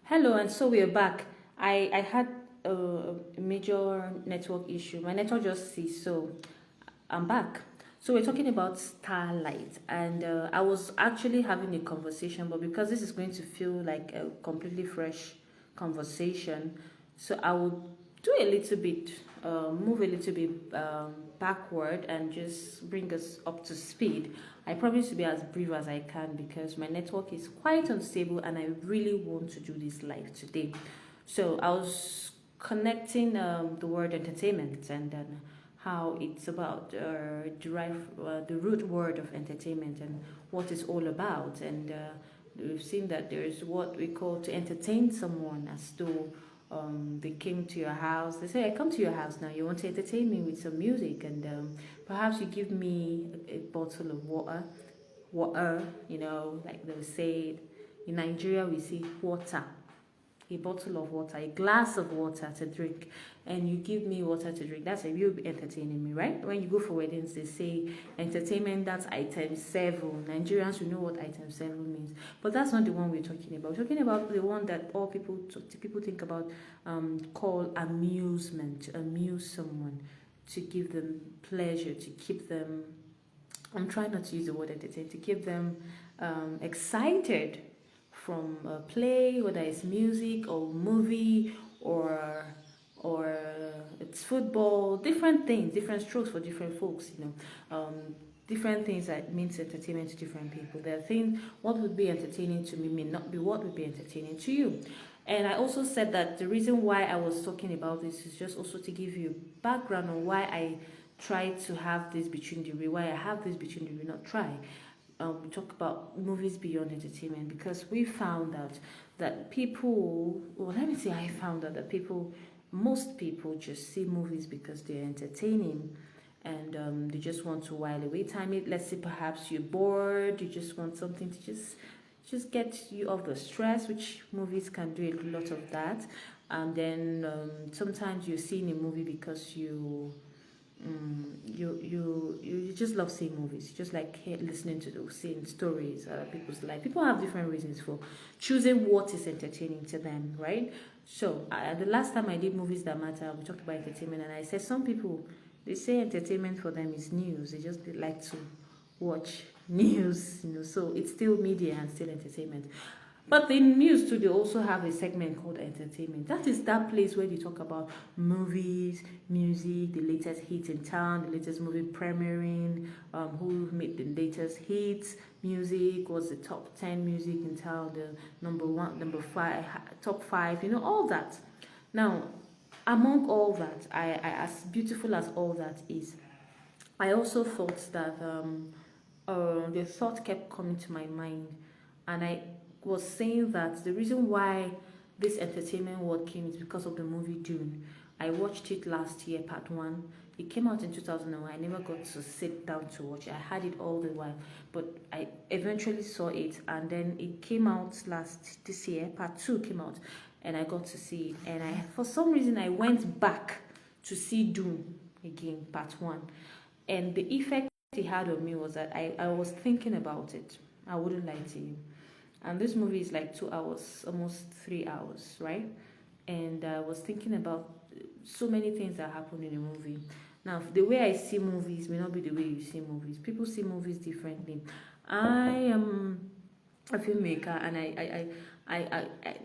Hello, and so we are back. I had a major network issue. My network just ceased, so I'm back. So we're talking about Starlight, and I was actually having a conversation, but because this is going to feel like a completely fresh conversation, so I will do a little bit, move a little bit backward, and just bring us up to speed. I promise to be as brief as I can because my network is quite unstable, and I really want to do this live today. So I was connecting the word entertainment and then how it's about the root word of entertainment and what it's all about. And we've seen that there's what we call to entertain someone as though they came to your house. They say, I come to your house now, you want to entertain me with some music, and perhaps you give me a bottle of water, like they say in Nigeria, we say water, a bottle of water, a glass of water to drink, and you give me water to drink. That's a you'll be entertaining me, right? When you go for weddings, they say entertainment, that's item seven. Nigerians, you know what item seven means. But that's not the one we're talking about. We're talking about the one that all people think about, call amusement, amuse someone, to give them pleasure, to keep them, I'm trying not to use the word entertain, to keep them excited from a play, whether it's music or movie or it's football, different things, different strokes for different folks, different things that means entertainment to different people. There are things, what would be entertaining to me may not be what would be entertaining to you. And I also said that the reason why I was talking about this is just also to give you background on why I try to have this between the real, why I have this between the real, not try. We talk about movies beyond entertainment because we found out that people, well, let me say, I found out that most people just see movies because they're entertaining, and they just want to while away time. It, let's say perhaps you're bored, you just want something to just get you off the stress, which movies can do a lot of that. And then sometimes you're seeing a movie because you just love seeing movies. You just like listening to those, seeing stories, people's life. People have different reasons for choosing what is entertaining to them, right? So the last time I did movies that matter, we talked about entertainment, and I said some people, they say entertainment for them is news. They just like to watch news, So it's still media and still entertainment. But in news too, they also have a segment called entertainment. That is that place where they talk about movies, music, the latest hits in town, the latest movie premiering, who made the latest hits, music, what's the top 10 music in town, the number one, number five, top five, all that. Now, among all that, as beautiful as all that is, I also thought that the thought kept coming to my mind, and I was saying that the reason why this entertainment word came is because of the movie Dune. I watched it last year, part one. It came out in 2001. I never got to sit down to watch it. I had it all the while, but I eventually saw it, and then it came out this year. Part two came out, and I got to see it. And for some reason, I went back to see Dune again, part one, and the effect it had on me was that I was thinking about it. I wouldn't lie to you. And this movie is like 2 hours, almost 3 hours, right? And I was thinking about so many things that happen in a movie. Now, the way I see movies may not be the way you see movies. People see movies differently. I am a filmmaker, and I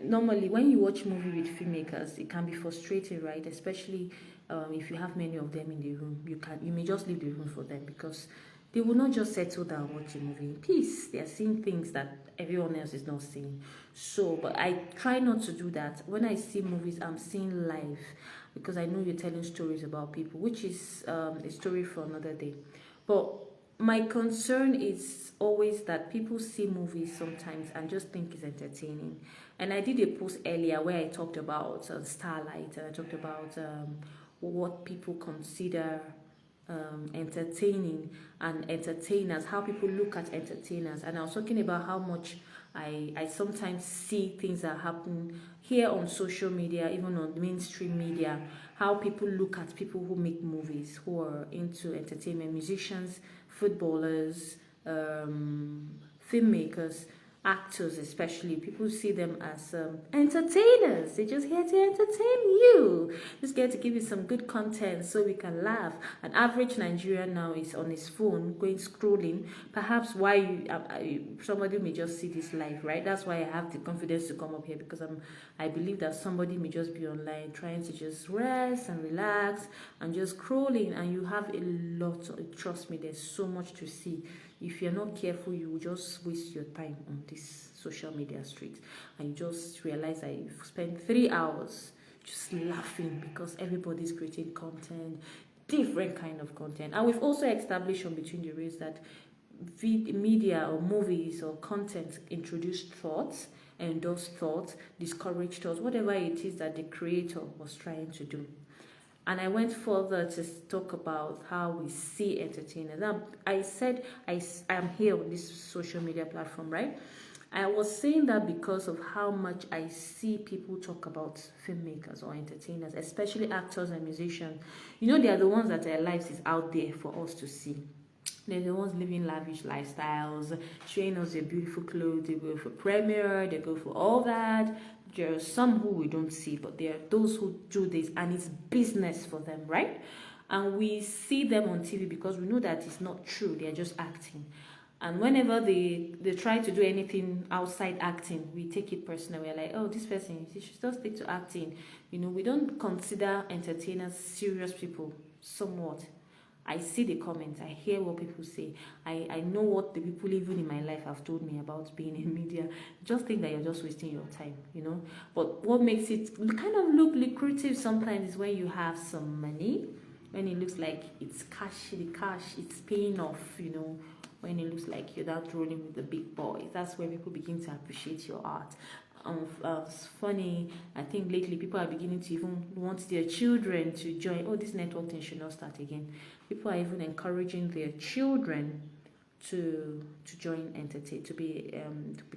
normally when you watch movie with filmmakers, it can be frustrating, right? Especially if you have many of them in the room, you may just leave the room for them because they will not just settle down watch a movie in peace. They are seeing things that everyone else is not seeing. So, but I try not to do that. When I see movies, I'm seeing life because I know you're telling stories about people, which is a story for another day. But my concern is always that people see movies sometimes and just think it's entertaining. And I did a post earlier where I talked about Starlight, and I talked about what people consider entertaining and entertainers, how people look at entertainers. And I was talking about how much I sometimes see things that happen here on social media, even on mainstream media, how people look at people who make movies, who are into entertainment, musicians, footballers, filmmakers. actors especially, people see them as entertainers. They're just here to entertain you, just here to give you some good content so we can laugh. An average Nigerian now is on his phone going scrolling. Perhaps why somebody may just see this live, right? That's why I have the confidence to come up here, because I believe that somebody may just be online trying to just rest and relax and just scrolling, and you have a lot. Trust me, there's so much to see. If you're not careful, you will just waste your time on this social media street, and you just realize that you've spent 3 hours just laughing because everybody's creating content, different kind of content. And we've also established on Between the Rays that media or movies or content introduce thoughts, endorse thoughts, discourage thoughts, whatever it is that the creator was trying to do. And I went further to talk about how we see entertainers. Now, I said I'm here on this social media platform, right? I was saying that because of how much I see people talk about filmmakers or entertainers, especially actors and musicians. You know, they are the ones that their lives is out there for us to see. They're the ones living lavish lifestyles, showing us their beautiful clothes. They go for premiere, they go for all that. There are some who we don't see, but there are those who do this, and it's business for them, right? And we see them on TV because we know that it's not true. They're just acting. And whenever they try to do anything outside acting, we take it personal. We're like, oh, this person, she should just stick to acting. You know, we don't consider entertainers serious people somewhat. I see the comments, I hear what people say, I know what the people even in my life have told me about being in media. Just think that you're just wasting your time, you know. But what makes it kind of look lucrative sometimes is when you have some money, when it looks like it's cash, it's paying off, you know. When it looks like you're not rolling with the big boys, that's where people begin to appreciate your art. It's funny, I think lately people are beginning to even want their children to join. Oh, this network thing should not start again. People are even encouraging their children to join entertain, to be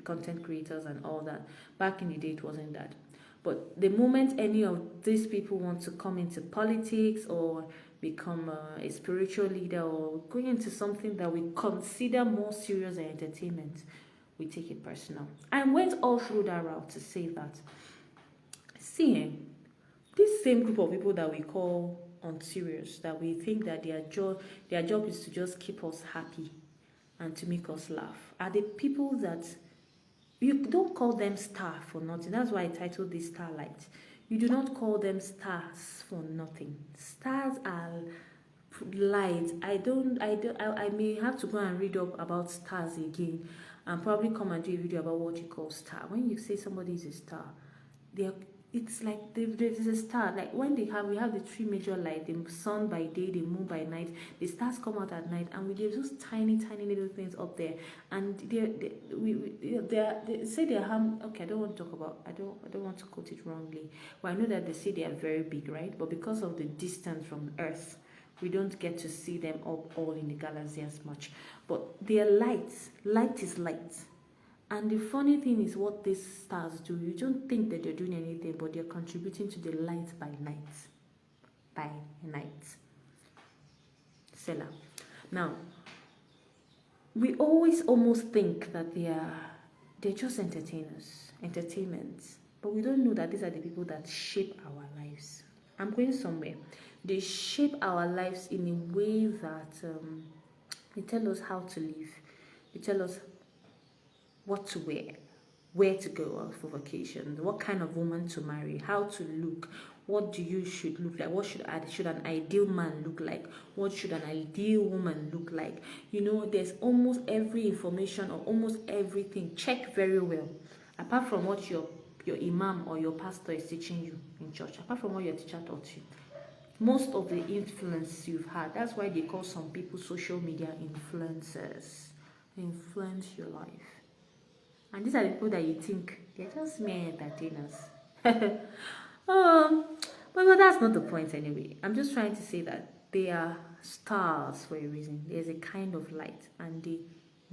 content creators and all that. Back in the day, it wasn't that. But the moment any of these people want to come into politics or become a spiritual leader or go into something that we consider more serious than entertainment, we take it personal. I went all through that route to say that, see, this same group of people that we call unserious, that we think that their job is to just keep us happy and to make us laugh, are the people that you don't call them star for nothing. That's why I titled this Starlight. You do not call them stars for nothing. Stars are light. I may have to go and read up about stars again and probably come and do a video about what you call star. When you say somebody is a star, it's like there's a star. Like when we have the three major lights: the sun by day, the moon by night. The stars come out at night, and we have those tiny little things up there. And they say they're okay. I don't want to talk about. I don't want to quote it wrongly, but I know that they say they are very big, right? But because of the distance from Earth, we don't get to see them all in the galaxy as much. But they are lights. Light is light. And the funny thing is what these stars do. You don't think that they're doing anything, but they're contributing to the light by night. By night. Selah. Now, we always almost think that they're just entertainment. But we don't know that these are the people that shape our lives. I'm going somewhere. They shape our lives in a way that they tell us how to live. They tell us what to wear, where to go for vacation, what kind of woman to marry, how to look, what should look like, what should an ideal man look like, what should an ideal woman look like. You know, there's almost every information or almost everything. Check very well. Apart from what your imam or your pastor is teaching you in church, apart from what your teacher taught you, most of the influence you've had, that's why they call some people social media influencers. They influence your life. And these are the people that you think they're just mere entertainers. But that's not the point anyway. I'm just trying to say that they are stars for a reason. There's a kind of light, and they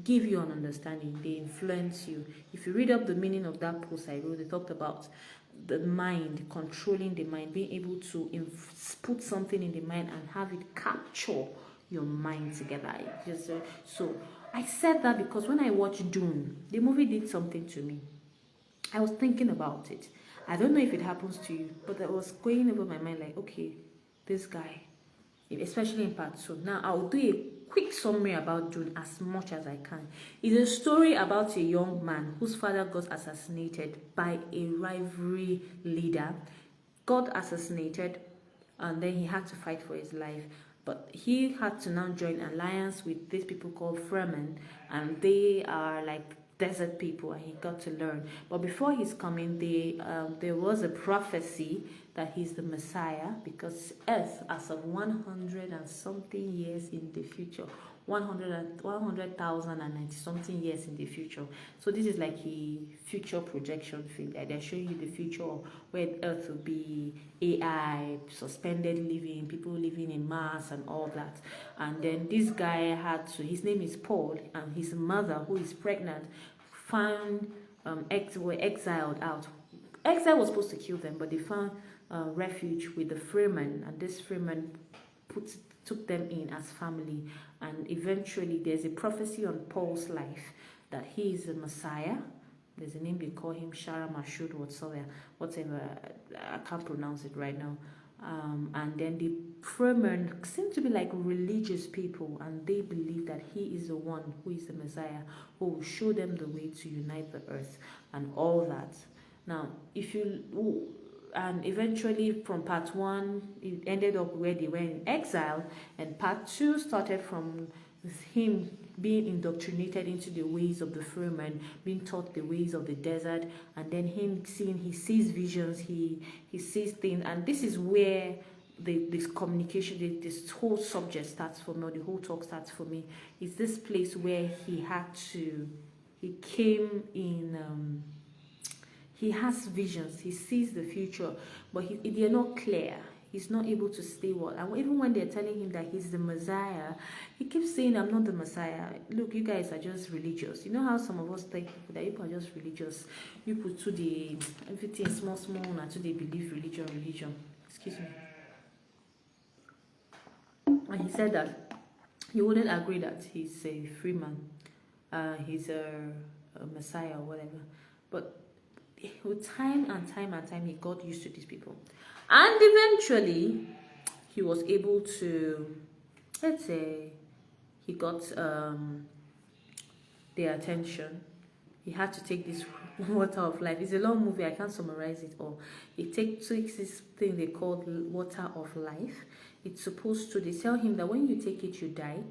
give you an understanding. They influence you. If you read up the meaning of that post I wrote, they talked about the mind, controlling the mind, being able to put something in the mind and have it capture your mind together. So I said that because when I watched Dune, the movie did something to me. I was thinking about it. I don't know if it happens to you, but I was going over my mind like, okay, this guy, especially in part 2. Now, I'll do a quick summary about Dune as much as I can. It's a story about a young man whose father got assassinated by a rivalry leader, got assassinated, and then he had to fight for his life. But he had to now join alliance with these people called Fremen, and they are like desert people, and he got to learn. But before his coming, there was a prophecy that he's the Messiah, because Earth, as of 100 and something years in the future, 100,090 something years in the future. So this is like a future projection film. They're showing you the future where Earth will be AI, suspended living, people living in Mars and all that. And then this guy his name is Paul, and his mother, who is pregnant, were exiled out. Exile was supposed to kill them, but they found refuge with the Fremen, and this Fremen took them in as family. And eventually there's a prophecy on Paul's life that he is the Messiah. There's a name they call him, Shara Mashud whatever, I can't pronounce it right now. And then the Fremen seem to be like religious people, and they believe that he is the one who is the Messiah, who will show them the way to unite the earth and all that. Now, and eventually from part 1, it ended up where they were in exile, and part 2 started from him being indoctrinated into the ways of the Fremen, being taught the ways of the desert, and then he sees visions, he sees things, and this is where this communication, this whole subject starts for me, or the whole talk starts for me. It's this place where he came in. He has visions, he sees the future, but they're not clear. He's not able to stay what. And even when they're telling him that he's the Messiah, he keeps saying, I'm not the Messiah. Look, you guys are just religious. You know how some of us think that people are just religious. You put to the everything small, and to they believe religion. Excuse me. And he said that he wouldn't agree that he's a free man. He's a Messiah or whatever. But with time and time, he got used to these people. And eventually, he was able to, let's say, he got their attention. He had to take this water of life. It's a long movie, I can't summarize it all. He takes this thing they call water of life. It's supposed to, they tell him that when you take it, you die,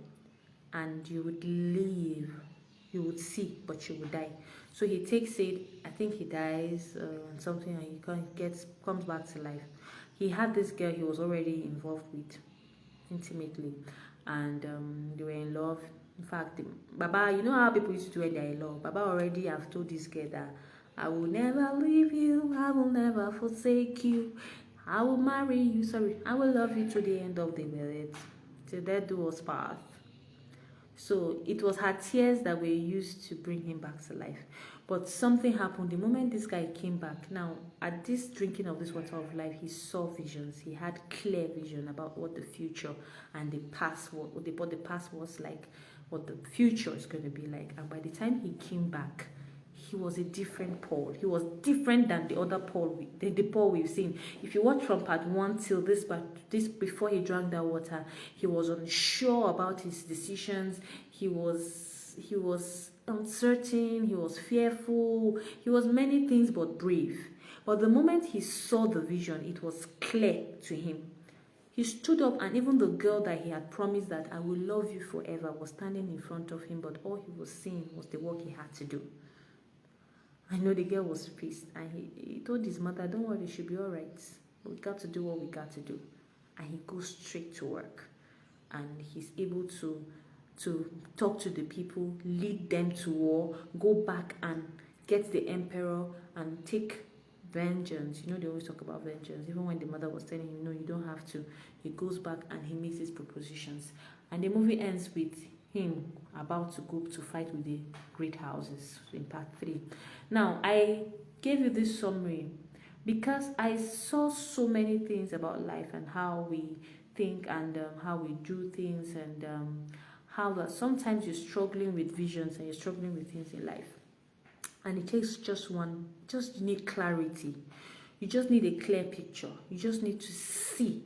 and you would live. You would see, but you would die. So he takes it, I think he dies and something, and he comes back to life. He had this girl he was already involved with intimately, and they were in love. In fact, Baba, you know how people used to do when they're in love? Baba already have told this girl that I will never leave you, I will never forsake you, I will marry you, I will love you to the end of the world, till death do us part. So it was her tears that were used to bring him back to life. But something happened the moment this guy came back. Now, at this drinking of this water of life, he saw visions. He had clear vision about what the future and the past, what the past was like, what the future is going to be like. And by the time he came back, he was a different Paul. He was different than the other Paul, the Paul we've seen. If you watch from part 1 till this before he drank that water, he was unsure about his decisions. He was uncertain. He was fearful. He was many things but brave. But the moment he saw the vision, it was clear to him. He stood up, and even the girl that he had promised that I will love you forever was standing in front of him, but all he was seeing was the work he had to do. I know the girl was pissed, and he told his mother, don't worry, she'll be all right. We got to do what we got to do. And he goes straight to work, and he's able to talk to the people, lead them to war, go back and get the emperor and take vengeance. You know, they always talk about vengeance. Even when the mother was telling him, no, you don't have to. He goes back and he makes his propositions. And the movie ends with him about to go to fight with the great houses in part 3. Now, I gave you this summary because I saw so many things about life and how we think and how we do things and how that sometimes you're struggling with visions and you're struggling with things in life, and it takes just you need clarity. You just need a clear picture. You just need to see.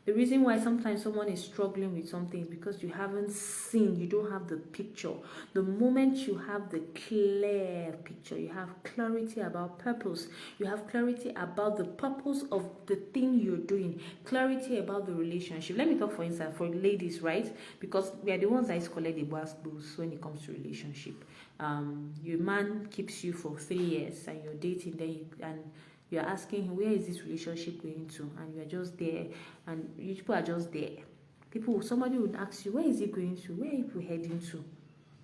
The reason why sometimes someone is struggling with something is because you haven't seen, you don't have the picture. The moment you have the clear picture, you have clarity about purpose, you have clarity about the purpose of the thing you're doing, clarity about the relationship. Let me talk for instance for ladies, right? Because we are the ones that collect the brass bulls when it comes to relationship. Your man keeps you for 3 years and you're dating, and you're asking him, where is this relationship going to? And you're just there, and you people are just there. Somebody would ask you, where is it going to? Where are you heading to?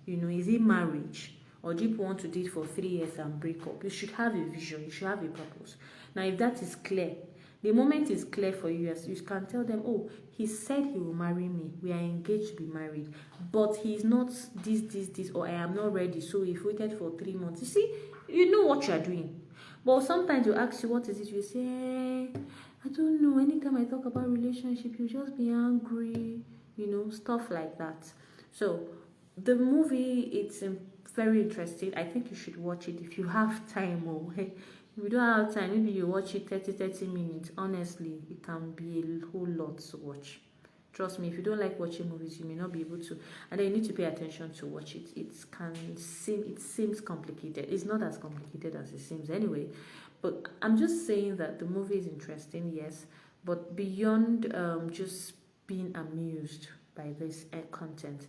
Is it marriage? Or do you want to date for 3 years and break up? You should have a vision. You should have a purpose. Now, if that is clear, the moment is clear for you, as you can tell them, oh, he said he will marry me. We are engaged to be married. But he's not this, or I am not ready. So we've waited for 3 months. You see, you know what you are doing. But sometimes you ask you, what is it? You say, I don't know. Anytime I talk about relationship, you just be angry, stuff like that. So the movie, it's very interesting. I think you should watch it if you have time. If you don't have time, maybe you watch it 30 minutes. Honestly, it can be a whole lot to watch. Trust me, if you don't like watching movies, you may not be able to. And then you need to pay attention to watch it. It seems complicated. It's not as complicated as it seems anyway. But I'm just saying that the movie is interesting, yes. But beyond just being amused by this content,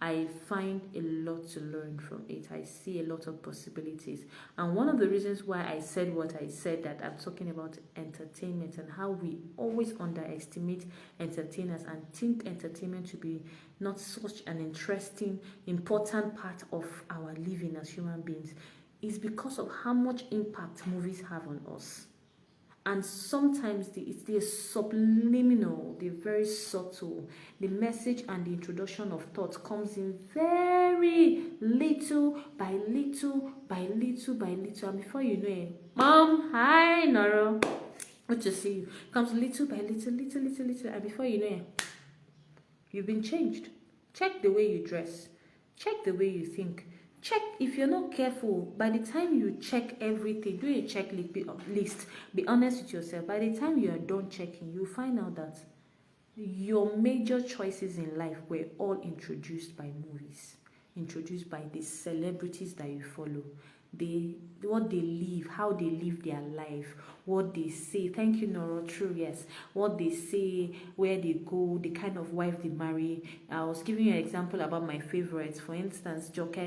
I find a lot to learn from it. I see a lot of possibilities. And one of the reasons why I said what I said, that I'm talking about entertainment and how we always underestimate entertainers and think entertainment to be not such an interesting, important part of our living as human beings, is because of how much impact movies have on us. And sometimes they're subliminal, they're very subtle. The message and the introduction of thoughts comes in very little by little by little by little. And before you know it, Mom, hi, Nora. Good to see you. Comes little by little. And before you know it, you've been changed. Check the way you dress. Check the way you think. Check, if you're not careful, by the time you check everything, do a checklist, be honest with yourself. By the time you are done checking, you'll find out that your major choices in life were all introduced by movies, introduced by the celebrities that you follow. What they live, how they live their life, what they say. Thank you, Nora. True, yes. What they say, where they go, the kind of wife they marry. I was giving you an example about my favorites. For instance, Joke,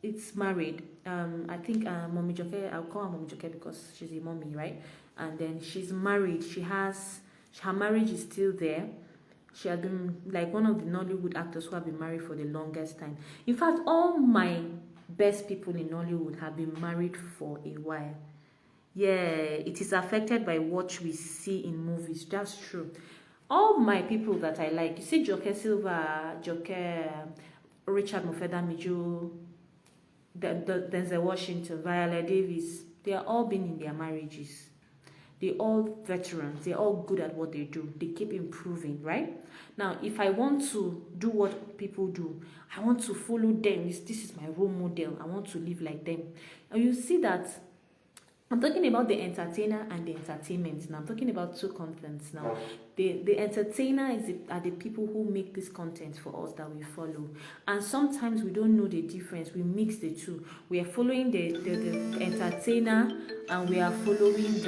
it's married. I think Mommy Joke, I'll call her Mommy Joke because she's a mommy, right? And then she's married. Her marriage is still there. She had been like one of the Nollywood actors who have been married for the longest time. In fact, all my best people in Nollywood have been married for a while. Yeah, it is affected by what we see in movies. That's true. All my people that I like, you see Joke Silva, Richard Mofedamijo, Denzel Washington, Viola Davis, they are all been in their marriages. They're all veterans. They're all good at what they do. They keep improving, right? Now, if I want to do what people do, I want to follow them. This is my role model. I want to live like them. And you see that I'm talking about the entertainer and the entertainment. Now, I'm talking about two contents now. The entertainer are the people who make this content for us that we follow. And sometimes we don't know the difference. We mix the two. We are following the entertainer, and we are following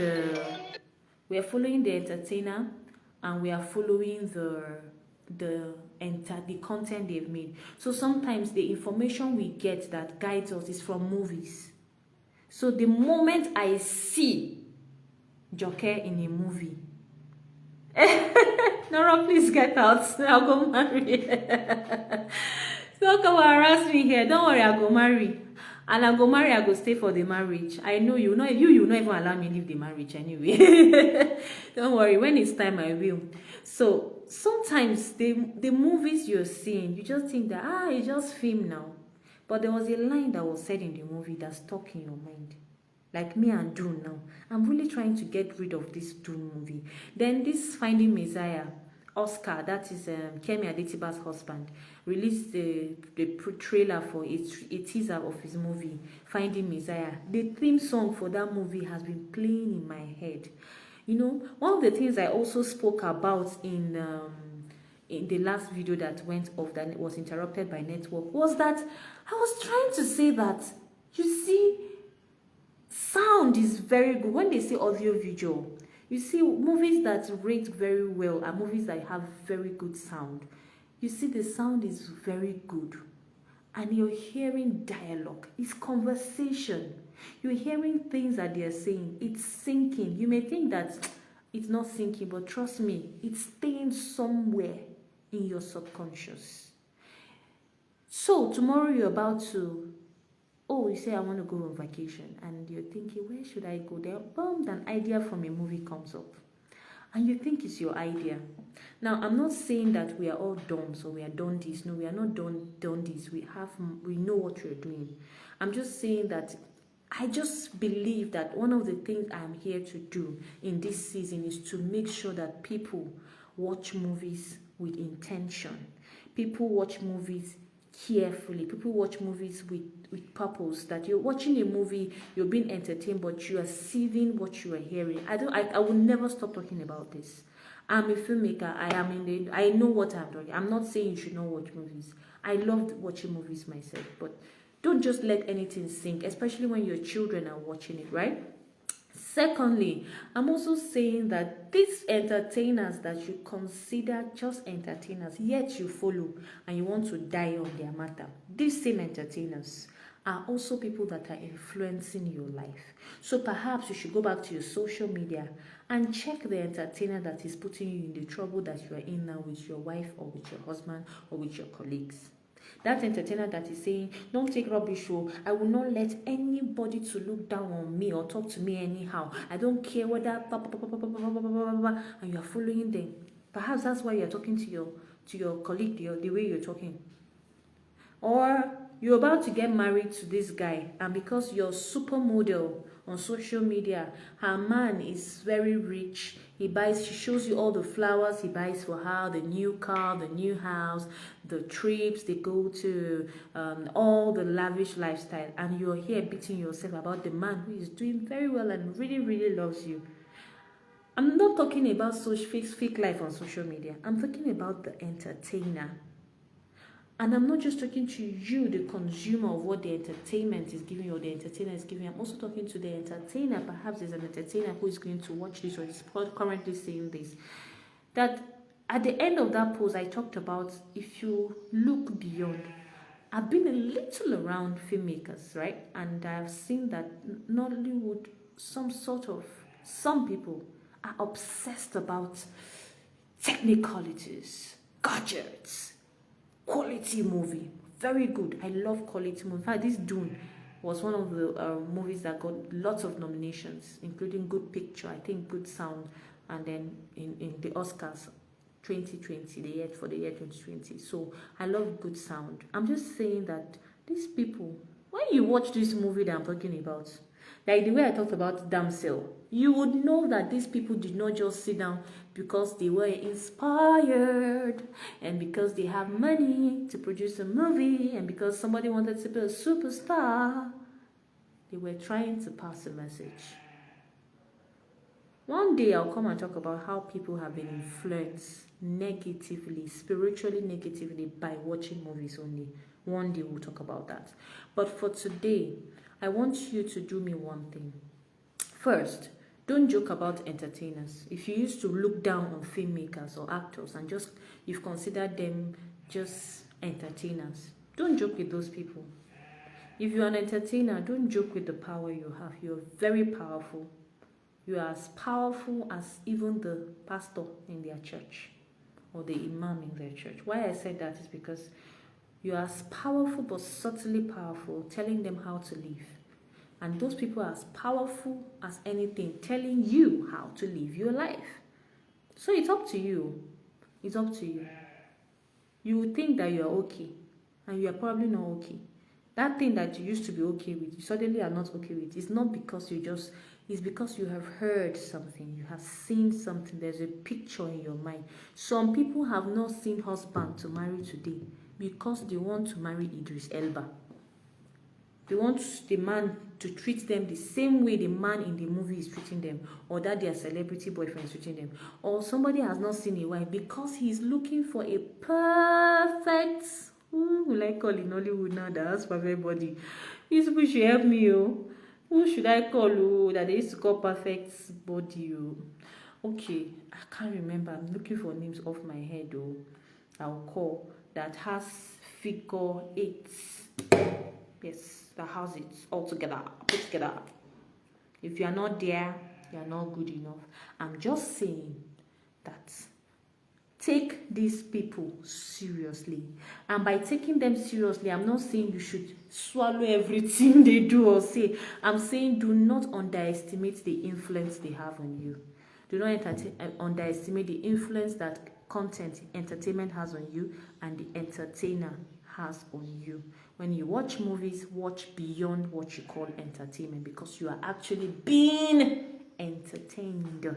the entertainer, and we are following the content they've made. So sometimes the information we get that guides us is from movies. So the moment I see Joke in a movie, Nora, please get out. I'll go marry. Don't come harass me here. Don't worry, I'll go marry. And I'll go marry, I'll go stay for the marriage. I know you not even allow me leave the marriage anyway. Don't worry, when it's time I will. So sometimes the movies you're seeing, you just think that it's just film now. But there was a line that was said in the movie that stuck in your mind. Like me and Dune now. I'm really trying to get rid of this Dune movie. Then this Finding Messiah. Oscar, that is Kemi Adetiba's husband, released the trailer for a teaser of his movie, Finding Messiah. The theme song for that movie has been playing in my head. You know, one of the things I also spoke about in the last video that went off, that was interrupted by network, was that I was trying to say that, you see, sound is very good. When they say audio visual, you see, movies that rate very well are movies that have very good sound. You see, the sound is very good. And you're hearing dialogue. It's conversation. You're hearing things that they're saying. It's sinking. You may think that it's not sinking, but trust me, it's staying somewhere in your subconscious. So tomorrow you're about to, you say, I want to go on vacation, and you're thinking, where should I go? There, boom, an idea from a movie comes up, and you think it's your idea. Now, I'm not saying that we are all done, so we are done this. No, we are not done this. We know what we're doing. I'm just saying that I just believe that one of the things I'm here to do in this season is to make sure that people watch movies with intention. People watch movies carefully. People watch movies with purpose. That you're watching a movie, you're being entertained, but you are receiving what you are hearing. I will never stop talking about this. I'm a filmmaker. I know what I'm doing. I'm not saying you should not watch movies. I loved watching movies myself, but don't just let anything sink, especially when your children are watching it, right? Secondly, I'm also saying that these entertainers that you consider just entertainers, yet you follow and you want to die on their matter, these same entertainers are also people that are influencing your life. So perhaps you should go back to your social media and check the entertainer that is putting you in the trouble that you are in now with your wife or with your husband or with your colleagues. That entertainer that is saying, don't take rubbish, I will not let anybody to look down on me or talk to me anyhow. I don't care whether, and you are following them. Perhaps that's why you're talking to your colleague the way you're talking. Or you're about to get married to this guy, and because you're supermodel on social media, her man is very rich. She shows you all the flowers he buys for her, the new car, the new house, the trips they go to, all the lavish lifestyle, and you're here beating yourself about the man who is doing very well and really, really loves you. I'm not talking about fake life on social media. I'm talking about the entertainer. And I'm not just talking to you, the consumer of what the entertainment is giving or the entertainer is giving. I'm also talking to the entertainer. Perhaps there's an entertainer who is going to watch this or is currently saying this. That at the end of that post, I talked about, if you look beyond, I've been a little around filmmakers, right? And I've seen that Nollywood, some people are obsessed about technicalities, gadgets, quality movie. Very good. I love quality movie. In fact, this Dune was one of the movies that got lots of nominations, including good picture, I think good sound, and then in the Oscars 2020, the year 2020. So I love good sound. I'm just saying that these people, when you watch this movie that I'm talking about, like the way I talked about Damsel, you would know that these people did not just sit down because they were inspired and because they have money to produce a movie and because somebody wanted to be a superstar. They were trying to pass a message. One day I'll come and talk about how people have been influenced negatively, spiritually negatively, by watching movies only. One day we'll talk about that. But for today, I want you to do me one thing. First, don't joke about entertainers. If you used to look down on filmmakers or actors and you've considered them just entertainers, don't joke with those people. If you're an entertainer, don't joke with the power you have. You're very powerful. You are as powerful as even the pastor in their church or the imam in their church. Why I said that is because you are as powerful but subtly powerful, telling them how to live. And those people are as powerful as anything, telling you how to live your life. So it's up to you. It's up to you. You would think that you are okay, and you are probably not okay. That thing that you used to be okay with, you suddenly are not okay with. It's not because It's because you have heard something, you have seen something, there's a picture in your mind. Some people have not seen husband to marry today because they want to marry Idris Elba. They want the man to treat them the same way the man in the movie is treating them, or that their celebrity boyfriend is treating them. Or somebody has not seen a wife because he's looking for a perfect, who will I call in Hollywood now that has perfect body? These people should help me, oh. Who should I call, oh, that they used to call perfect body, oh? Okay, I can't remember. I'm looking for names off my head, oh. I'll call that has figure 8. Yes, that has it all together, put together. If you are not there, you are not good enough. I'm just saying that take these people seriously. And by taking them seriously, I'm not saying you should swallow everything they do or say. I'm saying do not underestimate the influence they have on you. Do not underestimate the influence that content, entertainment has on you and the entertainer has on you. When you watch movies, watch beyond what you call entertainment, because you are actually being entertained.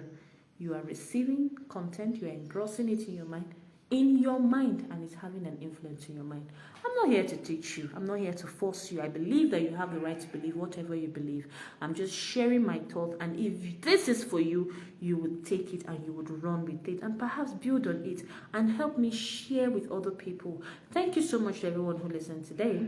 You are receiving content, you are engrossing it in your mind, and it's having an influence in your mind. I'm not here to teach you. I'm not here to force you. I believe that you have the right to believe whatever you believe. I'm just sharing my thoughts, and if this is for you, you would take it and you would run with it and perhaps build on it and help me share with other people. Thank you so much to everyone who listened today.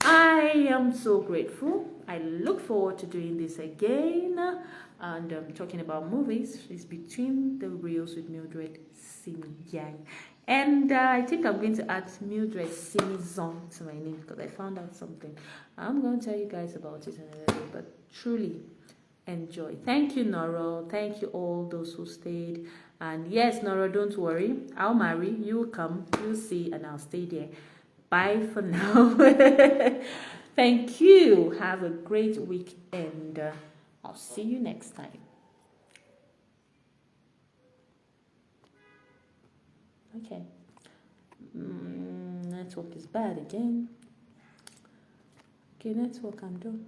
I am so grateful. I look forward to doing this again. And talking about movies is Between the Reels with Mildred Simi-Yang. And I think I'm going to add Mildred Simi-Zong to my name because I found out something. I'm going to tell you guys about it another day, but truly enjoy. Thank you, Noro. Thank you all those who stayed. And yes, Noro, don't worry. I'll marry. You will come. You'll see, and I'll stay there. Bye for now. Thank you. Have a great week, and I'll see you next time. Okay. Network is bad again. Okay, network, I'm done.